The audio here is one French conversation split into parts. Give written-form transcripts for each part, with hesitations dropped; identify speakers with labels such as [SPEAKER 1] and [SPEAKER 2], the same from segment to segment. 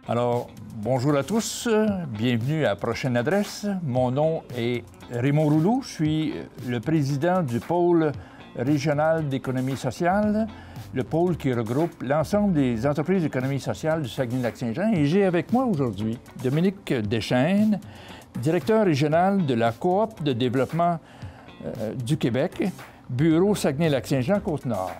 [SPEAKER 1] Alors, bonjour à tous, bienvenue à Prochaine Adresse. Mon nom est Raymond Rouleau, je suis le président du pôle régional d'économie sociale, le pôle qui regroupe l'ensemble des entreprises d'économie sociale du Saguenay-Lac-Saint-Jean. Et j'ai avec moi aujourd'hui Dominique Deschênes, directeur régional de la Coop de développement du Québec, bureau Saguenay-Lac-Saint-Jean, Côte-Nord.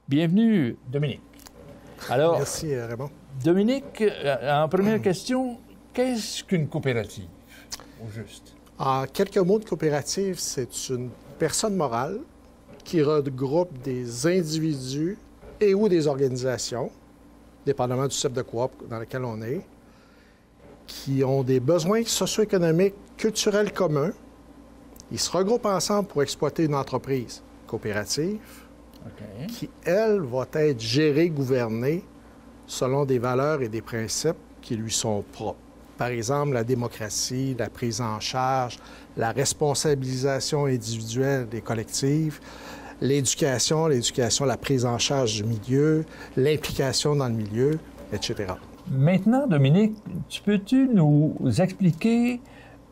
[SPEAKER 1] Bienvenue, Dominique. Alors,
[SPEAKER 2] merci, Raymond.
[SPEAKER 1] Dominique, en première question, qu'est-ce qu'une coopérative, au juste?
[SPEAKER 2] En quelques mots, de coopérative, c'est une personne morale qui regroupe des individus et ou des organisations, dépendamment du type de coop dans lequel on est, qui ont des besoins socio-économiques, culturels communs. Ils se regroupent ensemble pour exploiter une entreprise coopérative.
[SPEAKER 1] Okay.
[SPEAKER 2] Qui, elle, va être gérée, gouvernée selon des valeurs et des principes qui lui sont propres. Par exemple, la démocratie, la prise en charge, la responsabilisation individuelle des collectifs, l'éducation, la prise en charge du milieu, l'implication dans le milieu, etc.
[SPEAKER 1] Maintenant, Dominique, peux-tu nous expliquer,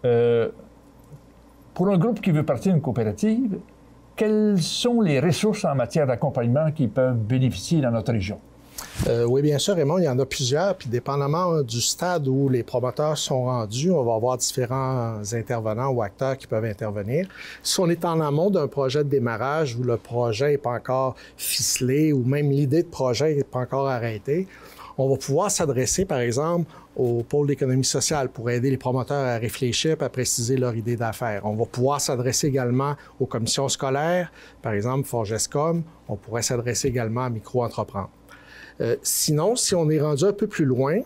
[SPEAKER 1] pour un groupe qui veut partir d'une coopérative, quelles sont les ressources en matière d'accompagnement qui peuvent bénéficier dans notre région?
[SPEAKER 2] Oui, bien sûr, Raymond, il y en a plusieurs. Puis, dépendamment du stade où les promoteurs sont rendus, on va avoir différents intervenants ou acteurs qui peuvent intervenir. Si on est en amont d'un projet de démarrage où le projet n'est pas encore ficelé ou même l'idée de projet n'est pas encore arrêtée, on va pouvoir s'adresser, par exemple, au pôle d'économie sociale pour aider les promoteurs à réfléchir et à préciser leur idée d'affaires. On va pouvoir s'adresser également aux commissions scolaires, par exemple, Forgescom. On pourrait s'adresser également à Micro-Entreprendre. Sinon, si on est rendu un peu plus loin,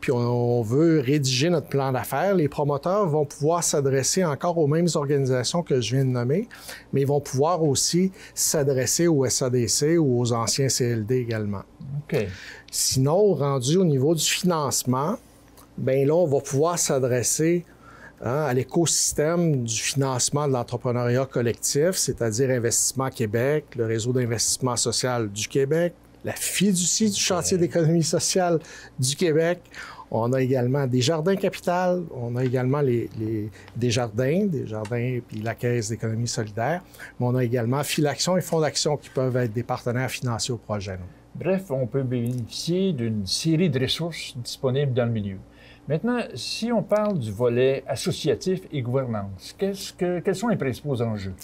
[SPEAKER 2] puis on veut rédiger notre plan d'affaires, les promoteurs vont pouvoir s'adresser encore aux mêmes organisations que je viens de nommer, mais ils vont pouvoir aussi s'adresser aux SADC ou aux anciens CLD également.
[SPEAKER 1] OK.
[SPEAKER 2] Sinon, rendu au niveau du financement, bien là, on va pouvoir s'adresser à l'écosystème du financement de l'entrepreneuriat collectif, c'est-à-dire Investissement Québec, le réseau d'investissement social du Québec, la fiducie du chantier d'économie sociale du Québec. On a également Desjardins Capital, on a également Desjardins puis la Caisse d'économie solidaire, mais on a également Filaction et Fonds d'action qui peuvent être des partenaires financiers au projet.
[SPEAKER 1] Bref, on peut bénéficier d'une série de ressources disponibles dans le milieu. Maintenant, si on parle du volet associatif et gouvernance, quels sont les principaux enjeux?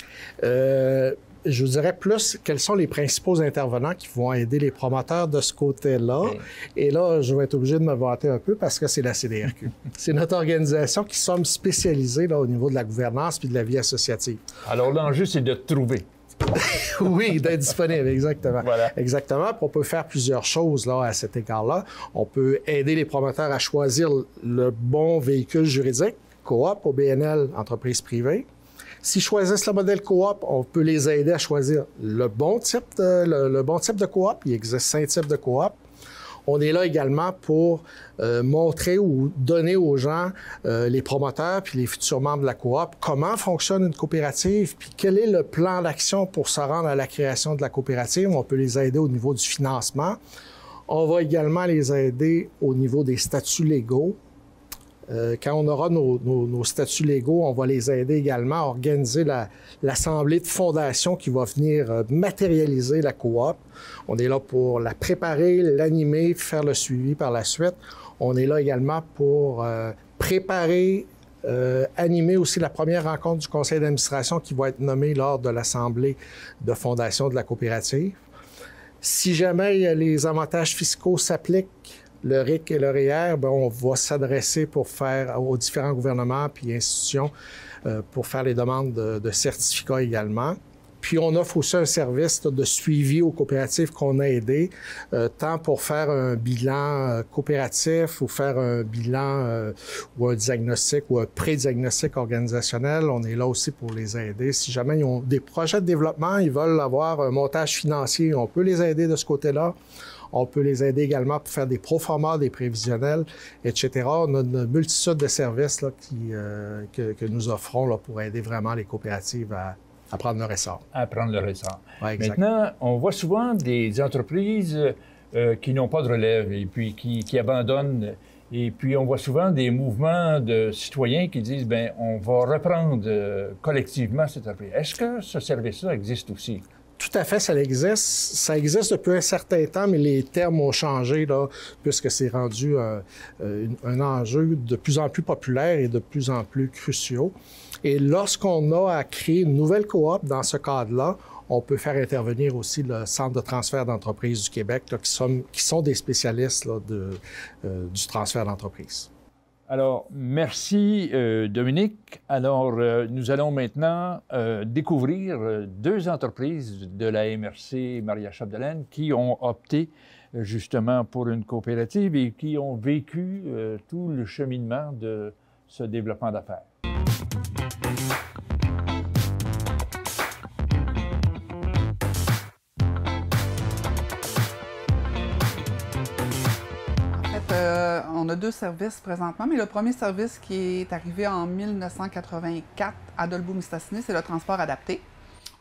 [SPEAKER 2] Je vous dirais plus quels sont les principaux intervenants qui vont aider les promoteurs de ce côté-là. Okay. Et là, je vais être obligé de me vanter un peu parce que c'est la CDRQ. C'est notre organisation qui sommes spécialisés là, au niveau de la gouvernance puis de la vie associative.
[SPEAKER 1] Alors, l'enjeu, c'est de te trouver.
[SPEAKER 2] Oui, d'être disponible, exactement.
[SPEAKER 1] Voilà.
[SPEAKER 2] Exactement. Puis on peut faire plusieurs choses là, à cet égard-là. On peut aider les promoteurs à choisir le bon véhicule juridique, coop, OBNL, entreprise privée. S'ils choisissent le modèle coop, on peut les aider à choisir le bon type de coop. Il existe 5 types de coop. On est là également pour montrer ou donner aux gens, les promoteurs puis les futurs membres de la coop, comment fonctionne une coopérative puis quel est le plan d'action pour se rendre à la création de la coopérative. On peut les aider au niveau du financement. On va également les aider au niveau des statuts légaux. Quand on aura nos statuts légaux, on va les aider également à organiser l'assemblée de fondation qui va venir matérialiser la coop. On est là pour la préparer, l'animer, faire le suivi par la suite. On est là également pour préparer, animer aussi la première rencontre du conseil d'administration qui va être nommé lors de l'assemblée de fondation de la coopérative. Si jamais les avantages fiscaux s'appliquent, le RIC et le REER, bien, on va s'adresser aux différents gouvernements puis institutions pour faire les demandes de certificats également. Puis on offre aussi un service de suivi aux coopératives qu'on a aidées, tant pour faire un bilan coopératif ou faire un bilan ou un diagnostic ou un pré-diagnostic organisationnel. On est là aussi pour les aider. Si jamais ils ont des projets de développement, ils veulent avoir un montage financier, on peut les aider de ce côté-là. On peut les aider également pour faire des proformas, des prévisionnels, etc. On a une multitude de services là, que nous offrons là, pour aider vraiment les coopératives à prendre leur essor.
[SPEAKER 1] À prendre leur essor.
[SPEAKER 2] Ouais,
[SPEAKER 1] maintenant, on voit souvent des entreprises qui n'ont pas de relève et puis qui abandonnent. Et puis, on voit souvent des mouvements de citoyens qui disent, bien, on va reprendre collectivement cette entreprise. Est-ce que ce service-là existe aussi?
[SPEAKER 2] Tout à fait, ça existe. Ça existe depuis un certain temps, mais les termes ont changé, là, puisque c'est rendu un enjeu de plus en plus populaire et de plus en plus cruciaux. Et lorsqu'on a à créer une nouvelle coop dans ce cadre-là, on peut faire intervenir aussi le Centre de transfert d'entreprise du Québec, là, qui sont des spécialistes là, du transfert d'entreprise.
[SPEAKER 1] Alors, merci Dominique. Alors, nous allons maintenant découvrir deux entreprises de la MRC Maria-Chapdelaine qui ont opté justement pour une coopérative et qui ont vécu tout le cheminement de ce développement d'affaires.
[SPEAKER 3] On a deux services présentement, mais le premier service qui est arrivé en 1984 à Dolbeau-Mistassini, c'est le transport adapté.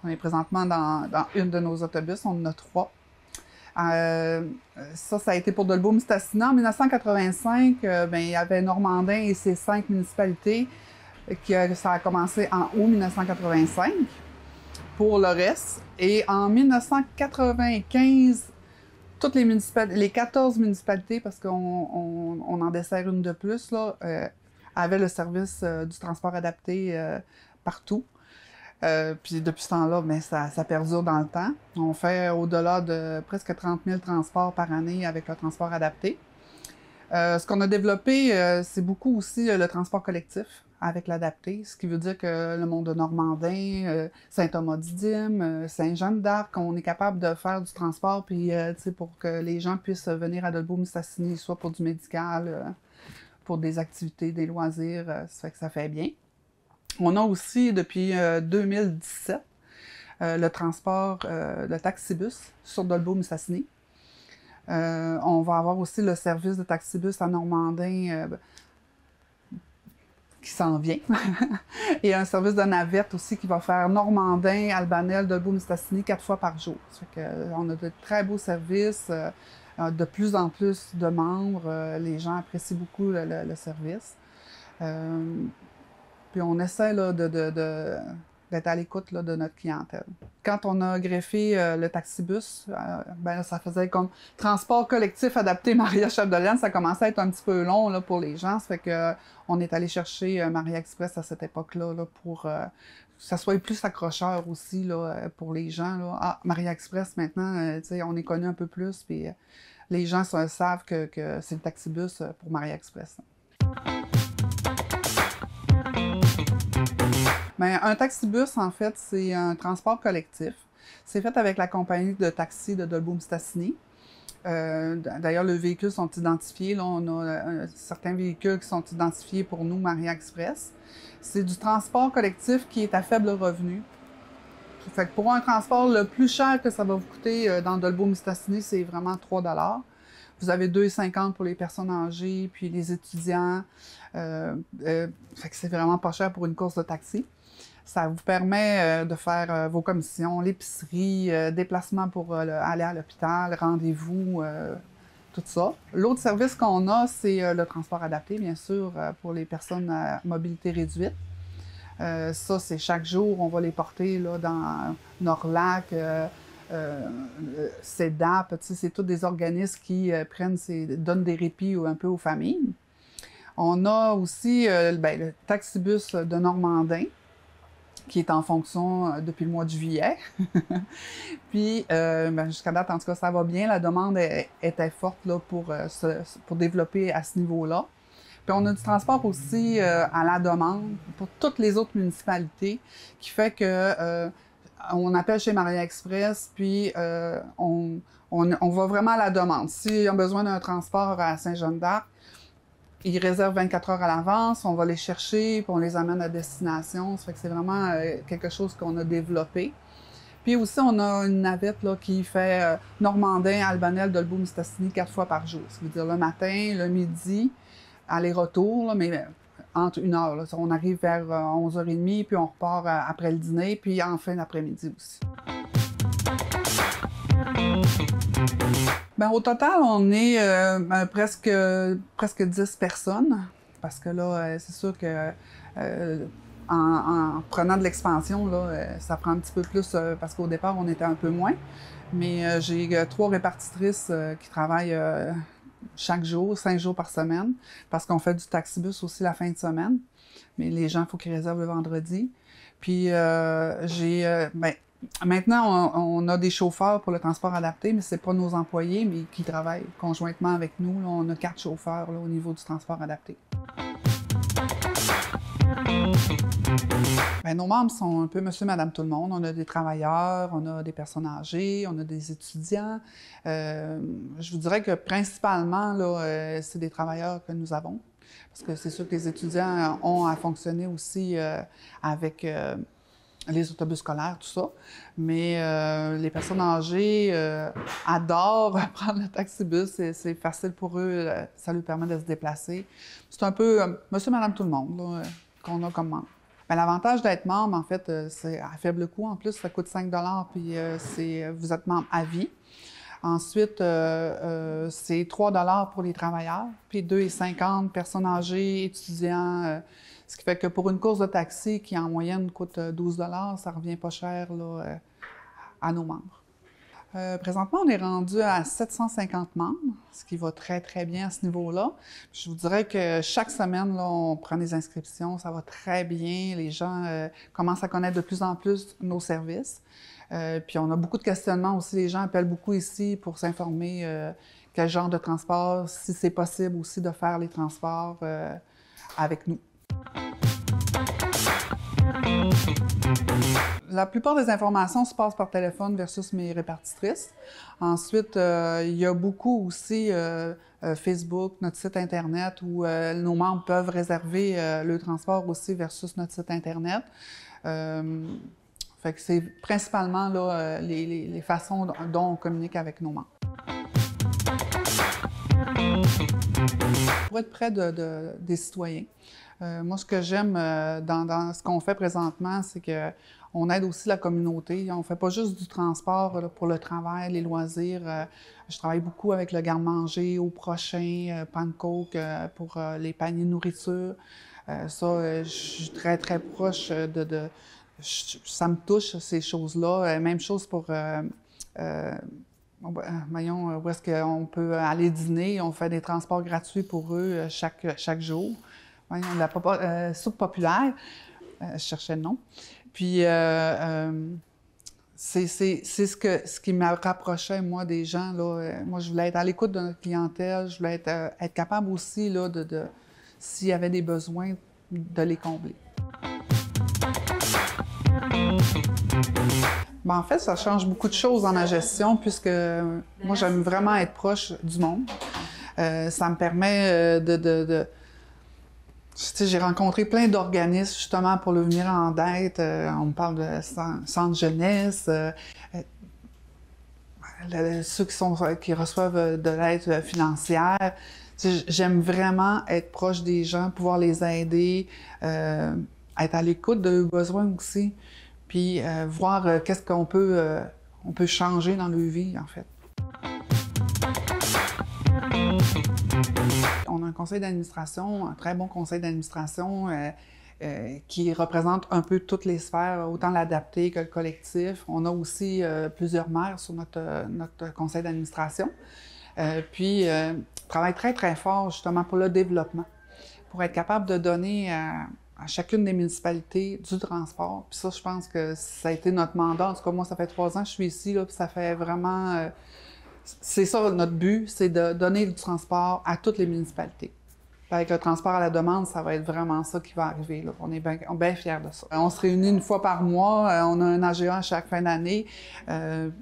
[SPEAKER 3] On est présentement dans une de nos autobus, on en a 3. Ça a été pour Dolbeau-Mistassini. En 1985, il y avait Normandin et ses 5 municipalités. Ça a commencé en août 1985 pour le reste. Et en 1995, toutes les 14 municipalités, parce qu'on en dessert une de plus, là, avaient le service du transport adapté partout. Puis depuis ce temps-là, ça perdure dans le temps. On fait au-delà de presque 30 000 transports par année avec le transport adapté. Ce qu'on a développé, c'est beaucoup aussi le transport collectif avec l'adapté, ce qui veut dire que le monde de Normandin, Saint-Thomas-Didyme, Saint-Jean-d'Arc, on est capable de faire du transport puis pour que les gens puissent venir à Dolbeau-Mistassini, soit pour du médical, pour des activités, des loisirs, ça fait que ça fait bien. On a aussi, depuis 2017, le transport, le taxibus sur Dolbeau-Mistassini. On va avoir aussi le service de taxibus à Normandin qui s'en vient. Et un service de navette aussi qui va faire Normandin, Albanel, Dolbeau-Mistassini 4 fois par jour. Ça fait qu'on a de très beaux services, de plus en plus de membres. Les gens apprécient beaucoup le service. Puis on essaie là, d'être à l'écoute de notre clientèle. Quand on a greffé le taxibus, ça faisait comme transport collectif adapté Maria-Chapdelaine. Ça commençait à être un petit peu long là, pour les gens. Ça fait qu'on est allé chercher Maria Express à cette époque-là là, pour que ça soit plus accrocheur aussi là, pour les gens. Là. Ah, Maria Express, maintenant, on est connu un peu plus. Puis les gens savent que c'est le taxibus pour Maria Express. Mais un taxibus, en fait, c'est un transport collectif. C'est fait avec la compagnie de taxi de Dolbeau-Mistassini. D'ailleurs, les véhicules sont identifiés. Là, on a certains véhicules qui sont identifiés pour nous, Maria Express. C'est du transport collectif qui est à faible revenu. Fait que pour un transport, le plus cher que ça va vous coûter dans Dolbeau-Mistassini, c'est vraiment 3 $. Vous avez 2,50 pour les personnes âgées, puis les étudiants. Fait que c'est vraiment pas cher pour une course de taxi. Ça vous permet de faire vos commissions, l'épicerie, déplacement pour aller à l'hôpital, rendez-vous, tout ça. L'autre service qu'on a, c'est le transport adapté, bien sûr, pour les personnes à mobilité réduite. Ça, c'est chaque jour, on va les porter là, dans Norlac, CEDAP, c'est tous des organismes qui donnent des répits un peu aux familles. On a aussi le taxibus de Normandin, qui est en fonction depuis le mois de juillet. Puis, jusqu'à date, en tout cas, ça va bien. La demande était forte là, pour développer à ce niveau-là. Puis, on a du transport aussi à la demande pour toutes les autres municipalités, qui fait que on appelle chez Maria Express, puis on va vraiment à la demande. S'ils ont besoin d'un transport à Saint-Jean-d'Arc, ils réservent 24 heures à l'avance, on va les chercher, puis on les amène à destination. Ça fait que c'est vraiment quelque chose qu'on a développé. Puis aussi, on a une navette là, qui fait Normandin, Albanel, Dolbeau-Mistassini 4 fois par jour. Ça veut dire le matin, le midi, aller-retour, là, mais entre 1 heure. Là. On arrive vers 11h30, puis on repart après le dîner, puis en fin d'après-midi aussi. Bien, au total, on est presque 10 personnes, parce que là, c'est sûr que en prenant de l'expansion, là, ça prend un petit peu plus, parce qu'au départ, on était un peu moins. Mais j'ai 3 répartitrices qui travaillent chaque jour, 5 jours par semaine, parce qu'on fait du taxibus aussi la fin de semaine. Mais les gens, il faut qu'ils réservent le vendredi. Puis maintenant, on a des chauffeurs pour le transport adapté, mais c'est pas nos employés, mais qui travaillent conjointement avec nous. Là, on a 4 chauffeurs là, au niveau du transport adapté. Bien, nos membres sont un peu monsieur, madame, tout le monde. On a des travailleurs, on a des personnes âgées, on a des étudiants. Je vous dirais que principalement, là, c'est des travailleurs que nous avons. Parce que c'est sûr que les étudiants ont à fonctionner aussi avec les autobus scolaires, tout ça. Mais les personnes âgées adorent prendre le taxibus. C'est facile pour eux. Ça leur permet de se déplacer. C'est un peu monsieur, madame, tout le monde là, qu'on a comme membre. Bien, l'avantage d'être membre, en fait, c'est à faible coût. En plus, ça coûte 5 $, puis vous êtes membre à vie. Ensuite, c'est 3 $ pour les travailleurs, puis 2,50 personnes âgées, étudiants. Ce qui fait que pour une course de taxi qui, en moyenne, coûte 12 $, ça revient pas cher là, à nos membres. Présentement, on est rendu à 750 membres, ce qui va très, très bien à ce niveau-là. Je vous dirais que chaque semaine, là, on prend des inscriptions, ça va très bien. Les gens commencent à connaître de plus en plus nos services. Puis on a beaucoup de questionnements aussi. Les gens appellent beaucoup ici pour s'informer quel genre de transport, si c'est possible aussi de faire les transports avec nous. La plupart des informations se passent par téléphone versus mes répartitrices. Ensuite, il y a beaucoup aussi Facebook, notre site Internet, où nos membres peuvent réserver le transport aussi versus notre site Internet. Fait que c'est principalement là, les façons dont on communique avec nos membres. Pour être près des citoyens, moi, ce que j'aime dans ce qu'on fait présentement, c'est qu'on aide aussi la communauté. On ne fait pas juste du transport là, pour le travail, les loisirs. Je travaille beaucoup avec le garde-manger, Au Prochain, Pancoke pour les paniers de nourriture. Ça, je suis très, très proche ça me touche, ces choses-là. Même chose pour... voyons, où est-ce qu'on peut aller dîner. On fait des transports gratuits pour eux chaque jour. Voyons, la soupe populaire. Je cherchais le nom. Puis, c'est ce qui me rapprochait, moi, des gens. Là. Moi, je voulais être à l'écoute de notre clientèle. Je voulais être capable aussi, là, s'il y avait des besoins, de les combler. Ben, en fait, ça change beaucoup de choses dans ma gestion puisque moi, j'aime vraiment être proche du monde. Ça me permet j'ai rencontré plein d'organismes justement pour le venir en aide. On me parle de centre jeunesse, ceux qui reçoivent de l'aide financière. J'aime vraiment être proche des gens, pouvoir les aider, être à l'écoute de leurs besoins aussi, puis voir qu'est-ce qu'on peut changer dans leur vie, en fait. On a un conseil d'administration, un très bon conseil d'administration qui représente un peu toutes les sphères, autant l'adapté que le collectif. On a aussi plusieurs maires sur notre conseil d'administration. Puis, travaille très, très fort justement pour le développement, pour être capable de donner à chacune des municipalités du transport. Puis ça, je pense que ça a été notre mandat. En tout cas, moi, ça fait 3 ans que je suis ici, là, puis ça fait vraiment... c'est ça notre but, c'est de donner du transport à toutes les municipalités. Avec le transport à la demande, ça va être vraiment ça qui va arriver, là. On est bien fiers de ça. On se réunit une fois par mois, on a un AGA à chaque fin d'année,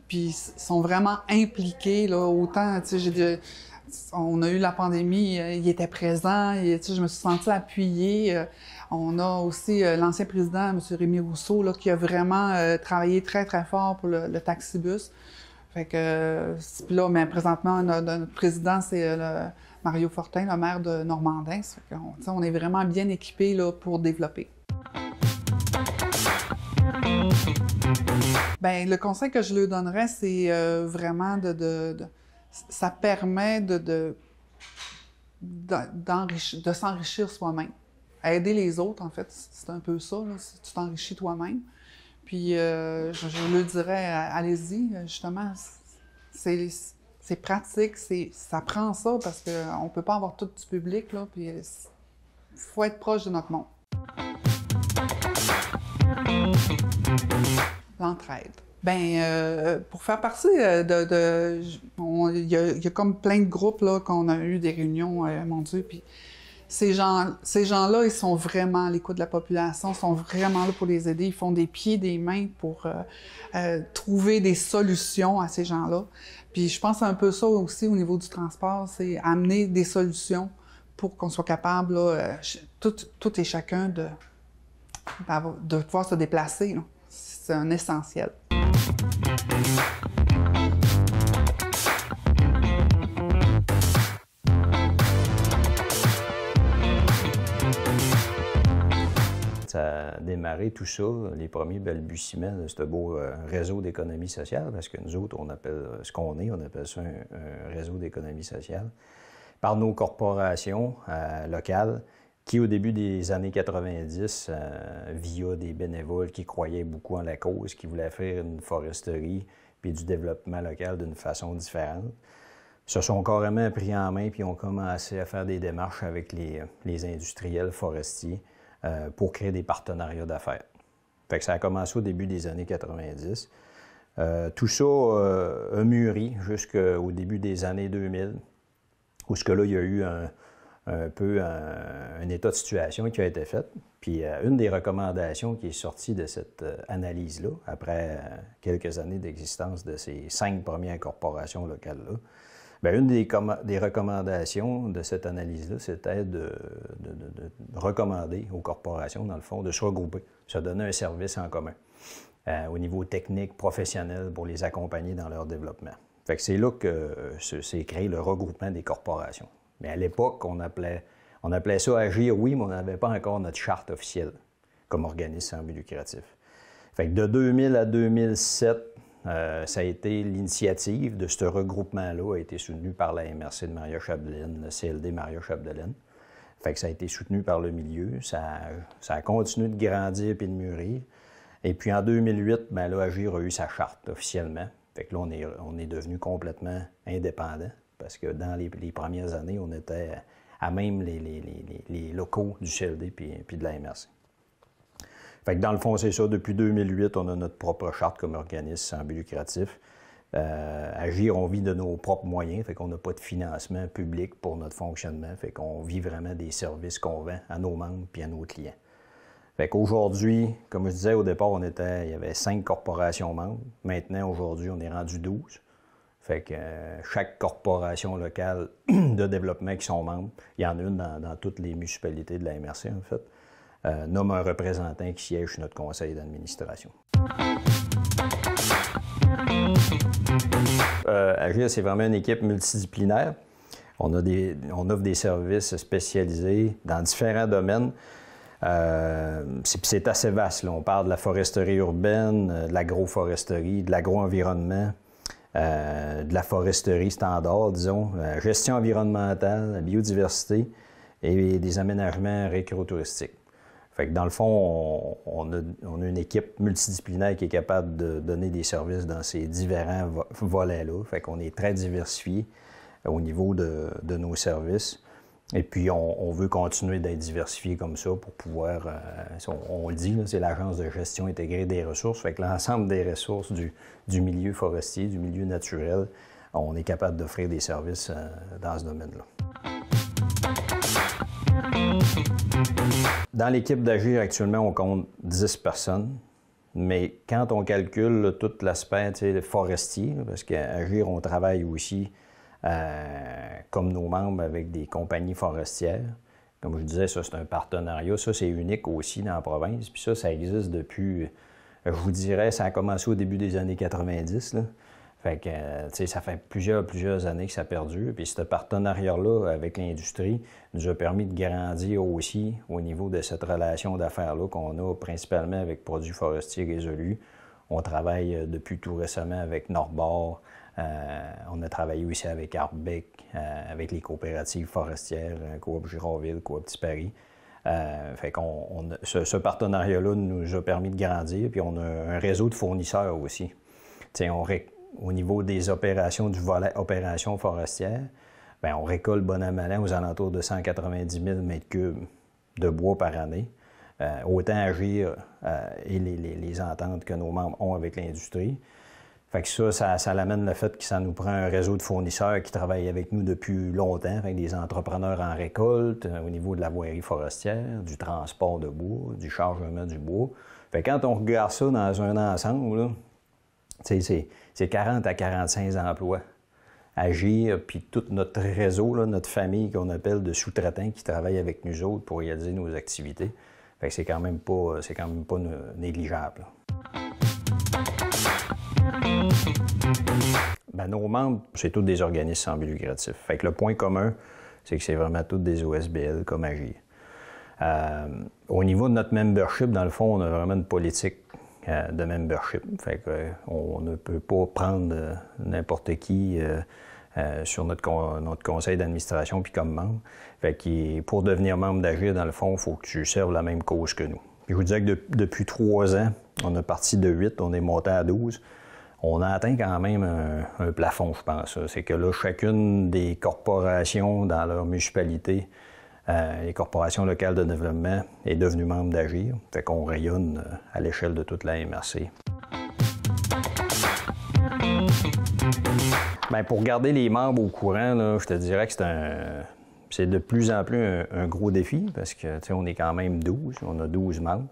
[SPEAKER 3] puis ils sont vraiment impliqués, là, autant, tu sais, on a eu la pandémie, il était présent, tu sais, je me suis sentie appuyée. On a aussi l'ancien président, M. Rémi Rousseau, là, qui a vraiment travaillé très, très fort pour le taxibus. Fait que, puis là, mais présentement, notre président, c'est Mario Fortin, le maire de Normandin. Ça fait on est vraiment bien équipés là, pour développer. Bien, le conseil que je lui donnerais, c'est vraiment ça permet de s'enrichir soi-même. Aider les autres, en fait, c'est un peu ça, là, tu t'enrichis toi-même. Puis je lui dirais, allez-y, justement, c'est pratique, ça prend ça parce qu'on ne peut pas avoir tout du public, là, puis il faut être proche de notre monde. L'entraide. Bien, pour faire partie il y a comme plein de groupes là, qu'on a eu des réunions, mon Dieu, puis ces gens-là, ils sont vraiment à l'écoute de la population, sont vraiment là pour les aider, ils font des pieds, des mains pour trouver des solutions à ces gens-là. Puis je pense un peu ça aussi au niveau du transport, c'est amener des solutions pour qu'on soit capable, là, tout et chacun, de pouvoir se déplacer, là. C'est un essentiel.
[SPEAKER 4] Ça a démarré tout ça, les premiers balbutiements de ce beau réseau d'économie sociale, parce que nous autres, on appelle ce qu'on est, on appelle ça un réseau d'économie sociale, par nos corporations locales qui, au début des années 90, via des bénévoles qui croyaient beaucoup en la cause, qui voulaient faire une foresterie puis du développement local d'une façon différente, se sont carrément pris en main puis ont commencé à faire des démarches avec les industriels forestiers pour créer des partenariats d'affaires. Fait que ça a commencé au début des années 90. Tout ça a mûri jusqu'au début des années 2000, où là, il y a eu un état de situation qui a été fait. Puis une des recommandations qui est sortie de cette analyse-là, après quelques années d'existence de ces 5 premières corporations locales-là, bien, une des recommandations de cette analyse-là, c'était de recommander aux corporations, dans le fond, de se regrouper, se donner un service en commun au niveau technique, professionnel, pour les accompagner dans leur développement. Fait que c'est là que s'est créé le regroupement des corporations. Mais à l'époque, on appelait ça Agir, oui, mais on n'avait pas encore notre charte officielle comme organisme sans but lucratif. Fait que de 2000 à 2007, ça a été l'initiative de ce regroupement-là a été soutenue par la MRC de Maria-Chapdelaine, le CLD Maria-Chapdelaine. Fait que ça a été soutenu par le milieu. Ça a continué de grandir et de mûrir. Et puis en 2008, bien là, Agir a eu sa charte officiellement. Fait que là, on est devenu complètement indépendant parce que dans les premières années, on était à même les locaux du CLD puis de la MRC. Fait que dans le fond, c'est ça. Depuis 2008, on a notre propre charte comme organisme sans but lucratif. Agir, on vit de nos propres moyens, fait qu'on n'a pas de financement public pour notre fonctionnement, fait qu'on vit vraiment des services qu'on vend à nos membres puis à nos clients. Fait qu'aujourd'hui, comme je disais au départ, il y avait 5 corporations membres. Maintenant, aujourd'hui, on est rendu 12. Fait que chaque corporation locale de développement qui sont membres, il y en a une dans toutes les municipalités de la MRC, en fait, nomme un représentant qui siège sur notre conseil d'administration. Agir, c'est vraiment une équipe multidisciplinaire. On offre des services spécialisés dans différents domaines. C'est assez vaste, là. On parle de la foresterie urbaine, de l'agroforesterie, de l'agroenvironnement, de la foresterie standard, disons, gestion environnementale, la biodiversité et des aménagements récréotouristiques. Fait que dans le fond, on a une équipe multidisciplinaire qui est capable de donner des services dans ces différents volets-là. Fait qu'on est très diversifié au niveau de nos services. Et puis, on veut continuer d'être diversifié comme ça pour pouvoir, on le dit, là, c'est l'Agence de gestion intégrée des ressources. Fait que l'ensemble des ressources du milieu forestier, du milieu naturel, on est capable d'offrir des services dans ce domaine-là. Dans l'équipe d'Agir, actuellement, on compte 10 personnes. Mais quand on calcule là, tout l'aspect forestier, parce qu'à Agir, on travaille aussi comme nos membres avec des compagnies forestières. Comme je disais, ça, c'est un partenariat. Ça, c'est unique aussi dans la province. Puis ça existe depuis, je vous dirais, ça a commencé au début des années 90. Là. Fait que, ça fait plusieurs années que ça perdure. Puis ce partenariat-là avec l'industrie nous a permis de grandir aussi au niveau de cette relation d'affaires-là qu'on a principalement avec Produits forestiers résolus. On travaille depuis tout récemment avec Norbord. On a travaillé aussi avec Arbec, avec les coopératives forestières, Coop Gironville, Coop Petit Paris. Fait ce partenariat-là nous a permis de grandir. Puis on a un réseau de fournisseurs aussi. Au niveau des opérations, du volet opérations forestières, bien, on récolte bon an mal an aux alentours de 190 000 m3 de bois par année. Autant Agir et les ententes que nos membres ont avec l'industrie. Fait que ça l'amène le fait que ça nous prend un réseau de fournisseurs qui travaillent avec nous depuis longtemps, avec des entrepreneurs en récolte, au niveau de la voirie forestière, du transport de bois, du chargement du bois. Fait que quand on regarde ça dans un ensemble, là, c'est 40 à 45 emplois. Agir, puis tout notre réseau, là, notre famille qu'on appelle de sous-traitants qui travaillent avec nous autres pour réaliser nos activités. Fait que c'est quand même pas négligeable. Bien, nos membres, c'est tous des organismes sans but lucratif. Fait que le point commun, c'est que c'est vraiment tous des OSBL comme Agir. Au niveau de notre membership, dans le fond, on a vraiment une politique de membership. Fait qu'on ne peut pas prendre n'importe qui sur notre conseil d'administration puis comme membre. Fait que pour devenir membre d'Agir, dans le fond, il faut que tu serves la même cause que nous. Puis je vous disais que depuis 3 ans, on est parti de 8, on est monté à 12. On a atteint quand même un plafond, je pense. C'est que là, chacune des corporations dans leur municipalité, les corporations locales de développement, est devenue membre d'Agir. Fait qu'on rayonne à l'échelle de toute la MRC. Bien, pour garder les membres au courant, là, je te dirais que c'est de plus en plus un gros défi parce que, on est quand même 12, on a 12 membres.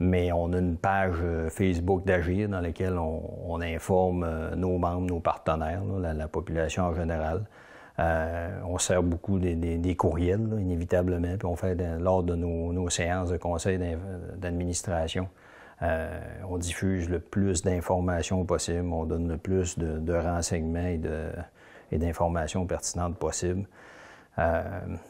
[SPEAKER 4] Mais on a une page Facebook d'Agir dans laquelle on informe nos membres, nos partenaires, là, la population en général. On sert beaucoup des courriels, là, inévitablement, puis on fait lors de nos séances de conseil d'administration. On diffuse le plus d'informations possible, on donne le plus de renseignements et d'informations pertinentes possibles.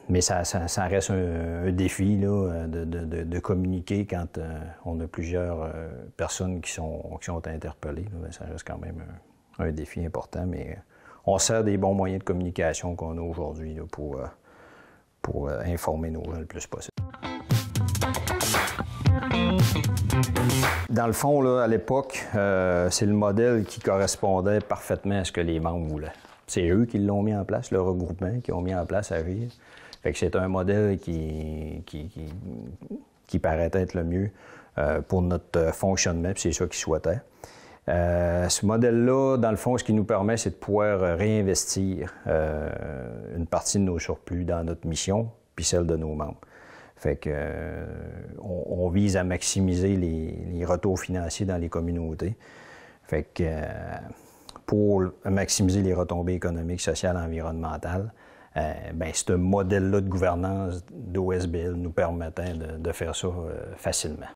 [SPEAKER 4] Mais ça reste un défi là, de communiquer quand on a plusieurs personnes qui sont interpellées. Là, ça reste quand même un défi important, mais on sert des bons moyens de communication qu'on a aujourd'hui là, pour informer nos gens le plus possible. Dans le fond, là, à l'époque, c'est le modèle qui correspondait parfaitement à ce que les membres voulaient. C'est eux qui l'ont mis en place, le regroupement, qui ont mis en place Agir. Fait que c'est un modèle qui paraît être le mieux pour notre fonctionnement, puis c'est ça qu'ils souhaitaient. Ce modèle-là, dans le fond, ce qui nous permet, c'est de pouvoir réinvestir une partie de nos surplus dans notre mission, puis celle de nos membres. Fait que on vise à maximiser les retours financiers dans les communautés. Fait que pour maximiser les retombées économiques, sociales et environnementales, bien, ce modèle-là de gouvernance d'OSBL nous permettait de faire ça facilement.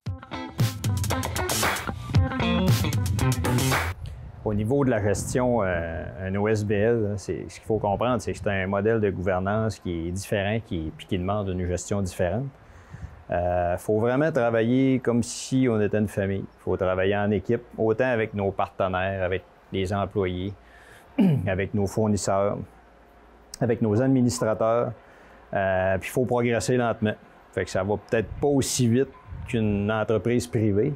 [SPEAKER 4] Au niveau de la gestion, un OSBL, ce qu'il faut comprendre, c'est que c'est un modèle de gouvernance qui est différent puis qui demande une gestion différente. Il faut vraiment travailler comme si on était une famille. Il faut travailler en équipe, autant avec nos partenaires, avec les employés, avec nos fournisseurs, avec nos administrateurs. Puis il faut progresser lentement. Fait que ça va peut-être pas aussi vite qu'une entreprise privée,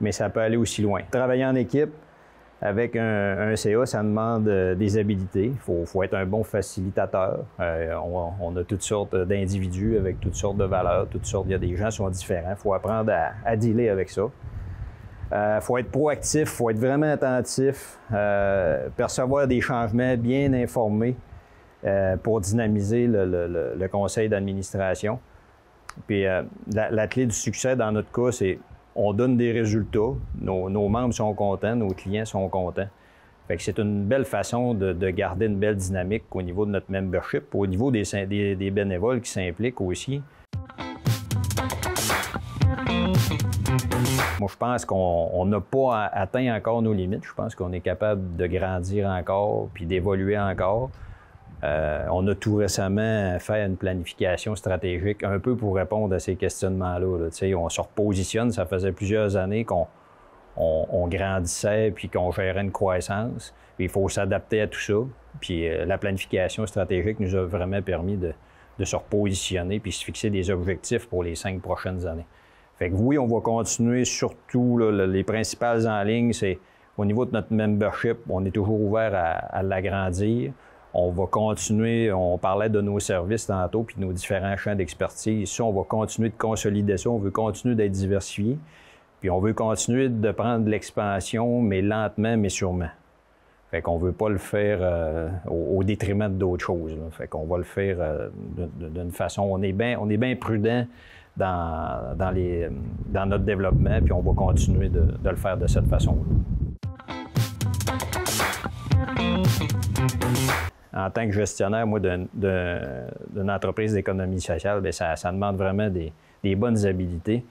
[SPEAKER 4] mais ça peut aller aussi loin. Travailler en équipe avec un CA, ça demande des habilités. Il faut être un bon facilitateur. On a toutes sortes d'individus avec toutes sortes de valeurs, il y a des gens qui sont différents. Il faut apprendre à dealer avec ça. Faut être proactif, il faut être vraiment attentif, percevoir des changements, bien informé pour dynamiser le conseil d'administration. Puis la clé du succès dans notre cas, c'est on donne des résultats, nos membres sont contents, nos clients sont contents. Fait que c'est une belle façon de garder une belle dynamique au niveau de notre membership, au niveau des bénévoles qui s'impliquent aussi. Moi, je pense qu'on n'a pas atteint encore nos limites. Je pense qu'on est capable de grandir encore puis d'évoluer encore. On a tout récemment fait une planification stratégique un peu pour répondre à ces questionnements-là. Là. On se repositionne. Ça faisait plusieurs années qu'on grandissait puis qu'on gérait une croissance. Puis il faut s'adapter à tout ça. Puis la planification stratégique nous a vraiment permis de se repositionner puis se fixer des objectifs pour les 5 prochaines années. Fait que oui, on va continuer surtout, là, les principales en ligne, c'est au niveau de notre membership, on est toujours ouvert à l'agrandir. On va continuer, on parlait de nos services tantôt, puis de nos différents champs d'expertise. Ça, on va continuer de consolider ça, on veut continuer d'être diversifié, puis on veut continuer de prendre de l'expansion, mais lentement, mais sûrement. Fait qu'on veut pas le faire au détriment d'autres choses. Là. Fait qu'on va le faire d'une façon, on est bien prudent dans notre développement, puis on va continuer de le faire de cette façon-là. En tant que gestionnaire, moi, d'une entreprise d'économie sociale, bien, ça demande vraiment des bonnes habiletés.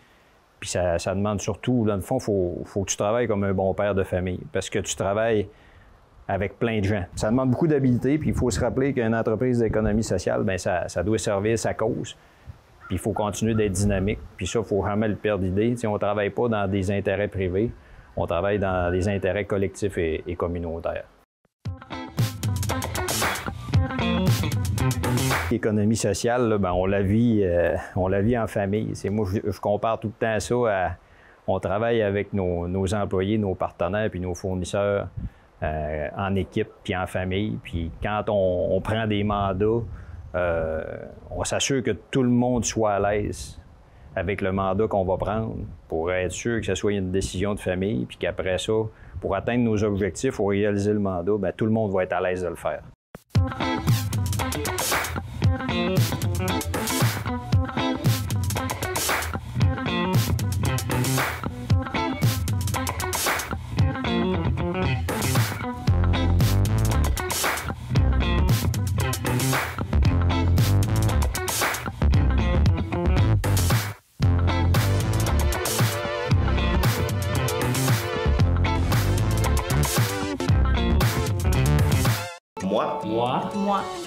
[SPEAKER 4] Puis ça demande surtout, dans le fond, il faut que tu travailles comme un bon père de famille, parce que tu travailles avec plein de gens. Ça demande beaucoup d'habiletés, puis il faut se rappeler qu'une entreprise d'économie sociale, bien, ça doit servir sa cause. Puis il faut continuer d'être dynamique. Puis ça, il ne faut jamais le perdre d'idée. On ne travaille pas dans des intérêts privés, on travaille dans des intérêts collectifs et communautaires. L'économie sociale, là, ben, on la vit en famille. Moi, je compare tout le temps ça à... On travaille avec nos employés, nos partenaires puis nos fournisseurs en équipe puis en famille. Puis quand on prend des mandats, on s'assure que tout le monde soit à l'aise avec le mandat qu'on va prendre pour être sûr que ce soit une décision de famille, puis qu'après ça, pour atteindre nos objectifs ou réaliser le mandat, bien, tout le monde va être à l'aise de le faire.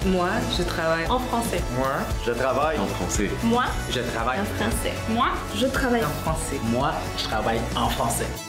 [SPEAKER 5] Moi, je travaille en français.
[SPEAKER 6] Moi, je travaille en français.
[SPEAKER 5] Moi,
[SPEAKER 6] je travaille
[SPEAKER 5] en français.
[SPEAKER 7] Moi, je travaille en
[SPEAKER 5] français.
[SPEAKER 6] Moi, je travaille en français.